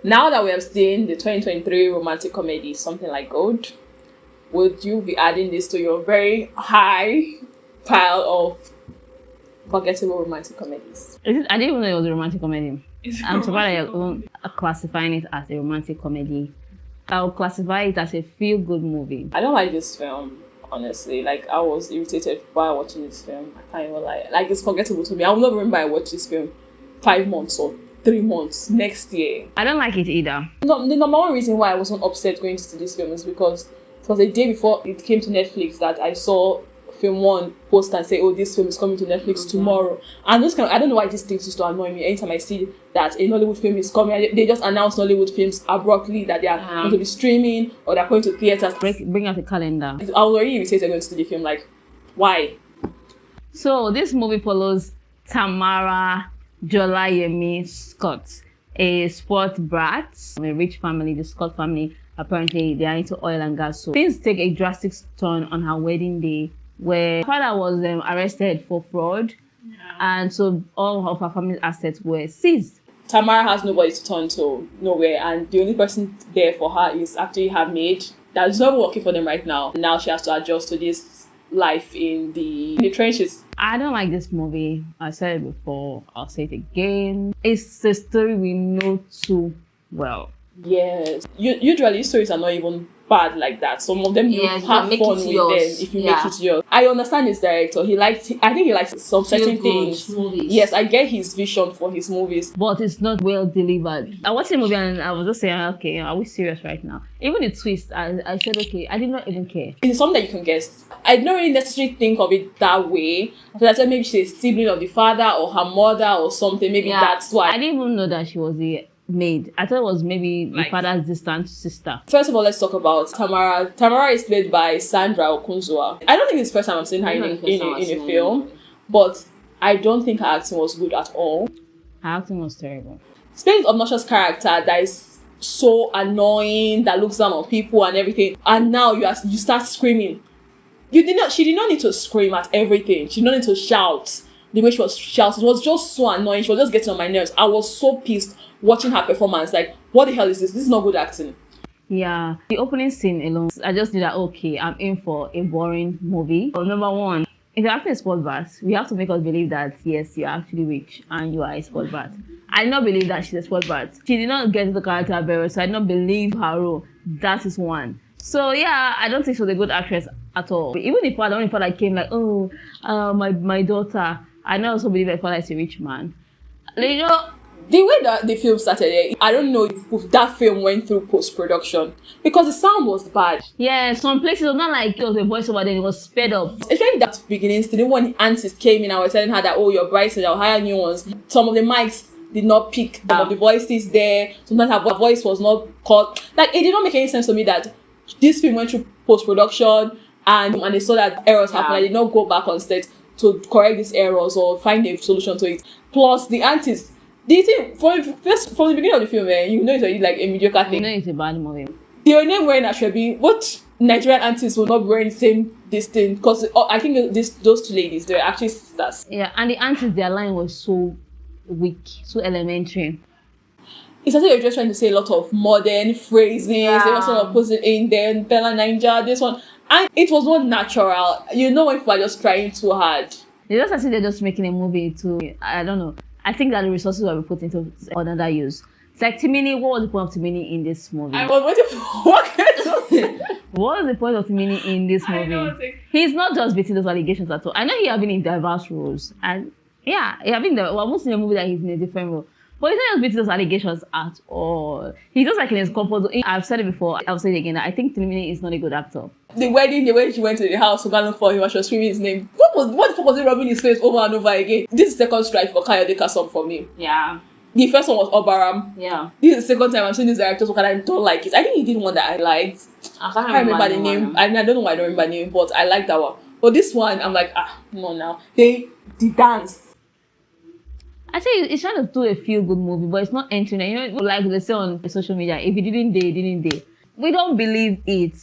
Now that we have seen the 2023 romantic comedy, Something Like Gold, would you be adding this to your very high pile of forgettable romantic comedies? I didn't even know it was a romantic comedy. I'm surprised you're even classifying it as a romantic comedy. I'll classify it as a feel-good movie. I don't like this film, honestly. Like, I was irritated while watching this film. I can't even lie. Like, it's forgettable to me. I will not remember I watched this film 5 months or 3 months next year. I don't like it either. No, the number one reason why I wasn't upset going to see this film is because it was a day before it came to Netflix that I saw Film One post and say, "Oh, this film is coming to Netflix tomorrow." And just I don't know why this thing used to annoy me. Anytime I see that a Nollywood film is coming, they just announce Nollywood films abruptly that they are going to be streaming or they're going to theaters. Bring out the calendar. I was already irritated going to see the film. Like, why? So this movie follows Tamara Jola-Scott, a sport brat from a rich family. The Scott family, apparently they are into oil and gas. So things take a drastic turn on her wedding day, where her father was arrested for fraud, and so all of her family's assets were seized. Tamara has nobody to turn to, nowhere, and the only person there for her is actually her maid that's not working for them right now. Now she has to adjust to this life in the trenches. I don't like this movie. I said it before, I'll say it again. It's a story we know too well. Yes. Usually stories are not even bad like that. Some of them you have fun with them if you make it yours. I understand his director. I think he likes some certain things. Movies. Yes, I get his vision for his movies. But it's not well delivered. I watched the movie and I was just saying, okay, are we serious right now? Even the twist, I said, okay, I did not even care. It's something that you can guess. I don't really necessarily think of it that way. I said maybe she's a sibling of the father or her mother or something. Maybe that's why. I didn't even know that she was the maid. I thought it was maybe the father's distant sister. First of all, let's talk about Tamara. Tamara is played by Sandra Okunzuwa. I don't think it's the first time I'm seeing her in a film, but I don't think her acting was good at all. Her acting was terrible. She's playing an obnoxious character that is so annoying, that looks down on people and everything, and now you start screaming. She did not need to scream at everything. She did not need to shout the way she was shouting. It was just so annoying. She was just getting on my nerves. I was so pissed watching her performance. Like, what the hell is this? This is not good acting. Yeah, the opening scene alone, I just knew that, okay, I'm in for a boring movie. Well, number one, if you're acting a sport brat, we have to make us believe that, yes, you're actually rich and you are a sport brat. I did not believe that she's a sport brat. She did not get the character very well, so I did not believe her role. That is one. So yeah, I don't think she was a good actress at all. Even the only part that came like, oh, my daughter, I don't also believe that father is a rich man. You know, the way that the film started, I don't know if that film went through post-production because the sound was bad. Yeah, some places it was not like it was a voiceover, then it was sped up. Especially that beginning, still when the aunties came in and were telling her that, oh, your brides I'll hire new ones. Some of the mics did not pick some of the voices there. Sometimes her voice was not caught. Like, it did not make any sense to me that this film went through post-production and they saw that errors happened. I did not go back on set to correct these errors or find a solution to it. Plus, the aunties, the thing from the beginning of the film, you know it's already like a mediocre thing. You know it's a bad movie. They were not wearing Ashwebi. What Nigerian aunties will not be wearing the same this thing? Because I think those two ladies, they were actually sisters. Yeah, and the aunties, their line was so weak, so elementary. It's as if you're just trying to say a lot of modern phrases. They were sort of putting in there, Bella Ninja, this one. And it was not natural. You know when people are just trying too hard. They just as if they're just making a movie to, I don't know. I think that the resources were put into another use. It's like Timini, what was the point of Timini in this movie? I was waiting for what was the point of Timini in this movie? He's not just beating those allegations at all. I know he has been in diverse roles. And yeah, he has been there. Well, most in the movie that he's in a different role. But he's not just beating those allegations at all. He's just like in his comfort zone. I've said it before, I'll say it again. I think Timini is not a good actor. The wedding, the way she went to the house to go for him, she was screaming his name. What the fuck was he rubbing his face over and over again? This is the second strike for Kayode Kasum for me. Yeah. The first one was Obaram. Yeah. This is the second time I'm seeing this director's work and I don't like it. I think he did one that I liked. I can't remember the name. I don't know why I don't remember the name, but I like that one. But this one, I'm like, no, now. The dance. I say it's trying to do a feel-good movie, but it's not entering. You know, like they say on social media, if you didn't did. We don't believe it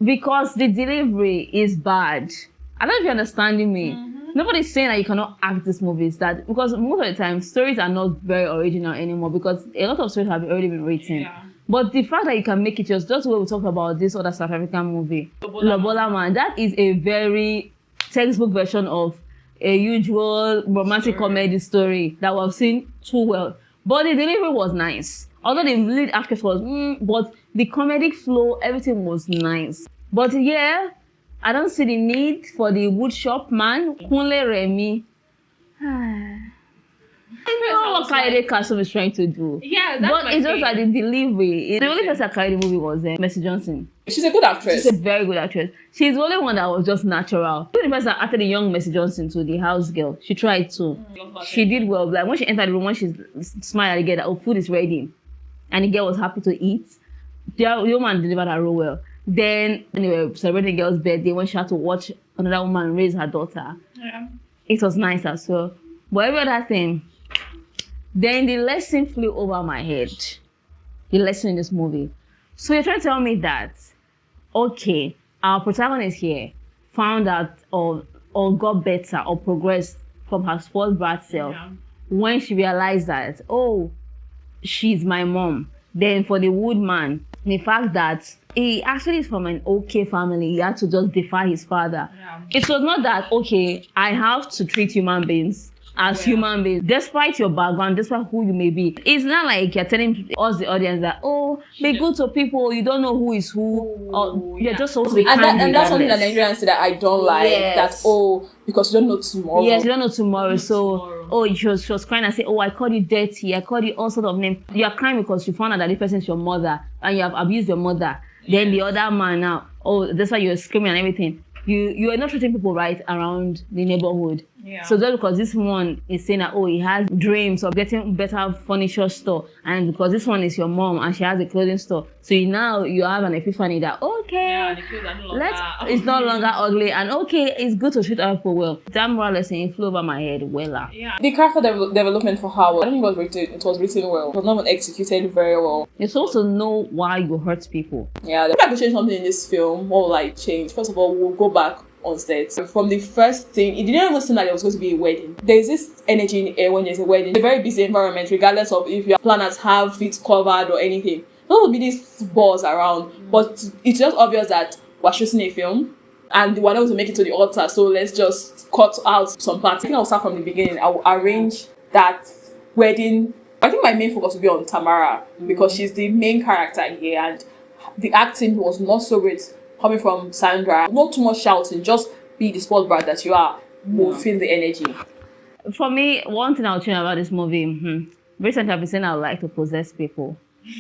because the delivery is bad. I don't know if you're understanding me. Nobody's saying that you cannot act these movies, that because most of the time stories are not very original anymore because a lot of stories have already been written. Yeah. But the fact that you can make it yours, just what we talked about this other South African movie, Lobola Man, that is a very textbook version of a usual romantic comedy story that we've seen too well. But the delivery was nice. Although the lead actress was, but the comedic flow, everything was nice. But yeah, I don't see the need for the woodshop man, Kunle Remy. I know what Kayode Kasum is trying to do. Yeah, that's but it's just that the delivery. The only person that carried the movie was Mercy Johnson. She's a good actress. She's a very good actress. She's the only one that was just natural. The person that acted the young Mercy Johnson to the house girl, she tried to. She did well. Like when she entered the room, when she smiled at the girl, food is ready, and the girl was happy to eat. The woman delivered her role well. Then when they were celebrating the girl's birthday, when she had to watch another woman raise her daughter, it was nice as well. But every other thing. Then the lesson flew over my head. The lesson in this movie. So you're trying to tell me that, okay, our protagonist here found out or got better or progressed from her spoiled brat self when she realized that, oh, she's my mom. Then for the woodman, the fact that he actually is from an okay family, he had to just defy his father. It was not that, okay, I have to treat human beings as human beings, despite your background, despite who you may be. It's not like you're telling us, the audience, that, oh, be good to people, you don't know who is who, or you're just supposed to be kind. And that's something that Nigerians say that I don't like, that, oh, because you don't know tomorrow. Yes, you don't know tomorrow, so, oh, she was crying and say, oh, I called you dirty, I called you all sorts of names. You are crying because you found out that this person is your mother, and you have abused your mother. Then the other man now, oh, that's why you're screaming and everything. You are not treating people right around the neighborhood. So just because this one is saying that, oh, he has dreams of getting better furniture store, and because this one is your mom and she has a clothing store, so you have an epiphany that, okay, it's no longer ugly, and okay, it's good to treat other people well. That moral lesson, it flew over my head well. The character development for her, I don't think it was written well. It was not executed very well. You're supposed to know why you hurt people. If I could change something in this film, what will I change? First of all, we'll go back on set. From the first thing, it didn't even seem that there was going to be a wedding. There's this energy in the air when there's a wedding. It's a very busy environment, regardless of if your planners have it covered or anything. There will be this buzz around, but it's just obvious that we're shooting a film and we're not going to make it to the altar, so let's just cut out some parts. I think I'll start from the beginning. I will arrange that wedding. I think my main focus will be on Tamara because she's the main character here, and the acting was not so great coming from Sandra. Not too much shouting, just be the spoiled brat that you are. Will feel the energy. For me, one thing I'll change about this movie, recently I've been saying I would like to possess people.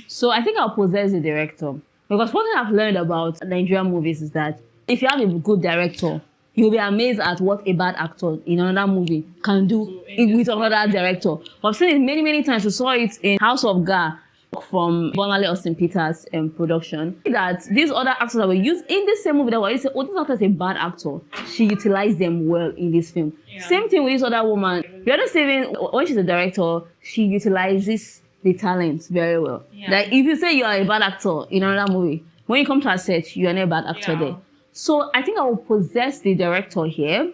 So I think I'll possess the director. Because one thing I've learned about Nigerian movies is that if you have a good director, you'll be amazed at what a bad actor in another movie can do with another director. I've seen it many, many times. We saw it in House of Gar from Bonale Austin Peters' production, that these other actors that were used in this same movie, that were used, oh, this actor is a bad actor. She utilized them well in this film. Same thing with this other woman. The other saving, when she's a director, she utilizes the talent very well. Like if you say you are a bad actor in another movie, when you come to a set, you are not a bad actor there. So I think I will possess the director here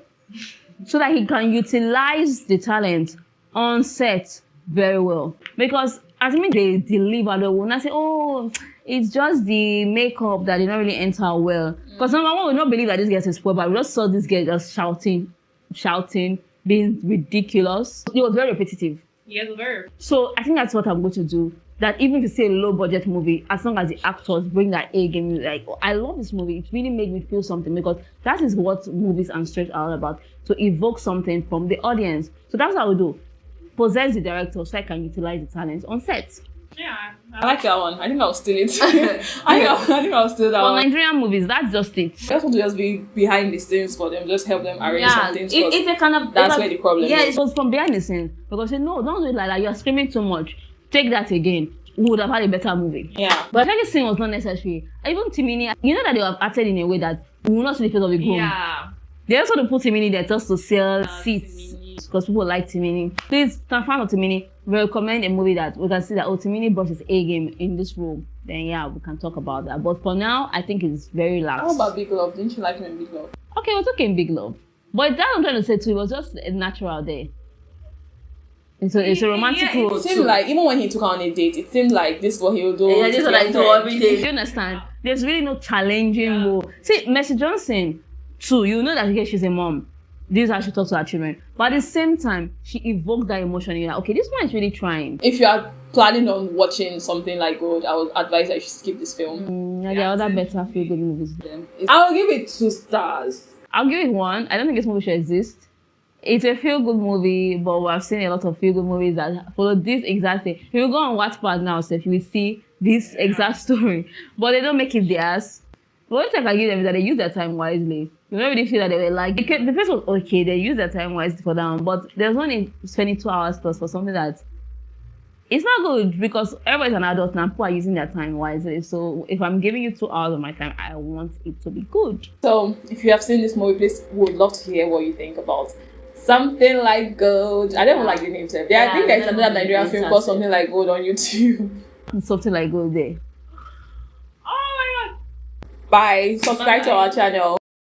so that he can utilize the talent on set very well. Because as they deliver, they will not say, oh, it's just the makeup that did not really enter well. Because number one, we don't believe that this girl is spoiled, but we just saw this girl just shouting, being ridiculous. It was very repetitive. Yes, very. So I think that's what I'm going to do. That even if it's a low budget movie, as long as the actors bring that A game, like, oh, I love this movie. It really made me feel something, because that is what movies and stories are all about, to evoke something from the audience. So that's what I will do. Possess the director so I can utilize the talent on set. Yeah, I like that one. I think I'll steal it. I think I'll steal that one. For Nigerian movies, that's just it. I just want to just be behind the scenes for them, just help them arrange some things. If they kind of, that's where the problem is. Yeah, it was from behind the scenes. Because you know, don't do it like that. You're screaming too much. Take that again. We would have had a better movie. Yeah. But the scene was not necessary. Even Timini, you know that they have acted in a way that we will not see the face of the groom. Yeah. They also put Timini there just to sell seats. Because people like Timini. Please, fan of Timini, recommend a movie that we can see that, oh, Timini brought his A game in this role. Then yeah, we can talk about that. But for now, I think it's very lax. How about Big Love? Didn't you like him in Big Love? Okay, it was okay in Big Love. But that's what I'm trying to say too. It was just natural there. It's a romantic role. It seemed like even when he took her on a date, it seemed like this is what he would do. Yeah, this is what I do every day. Do you understand? There's really no challenging role. See, Mercy Johnson, too, you know that she's a mom. This is how she talks to her children. But at the same time, she evoked that emotion. You're like, okay, this one is really trying. If you are planning on watching something like Gold, I would advise that you should skip this film. There are other better feel-good movies. I'll give it 2 stars. I'll give it 1. I don't think this movie should exist. It's a feel-good movie, but we've seen a lot of feel-good movies that follow this exact thing. If you go on Wattpad now, so if you will see this exact story, but they don't make it theirs. But what I can give them is that they use their time wisely. You don't really feel that they were like, the first was okay, they used their time wisely for that one, but there's one in spending 2 hours plus for something that it's not good because everybody's an adult now, people are using their time wisely. So if I'm giving you 2 hours of my time, I want it to be good. So if you have seen this movie, please, we would love to hear what you think about Something Like Gold. I don't even like the name, sir. I think there's another Nigerian film called Something Like Gold on YouTube. Something Like Gold there. Oh my god. Bye. Subscribe to our channel.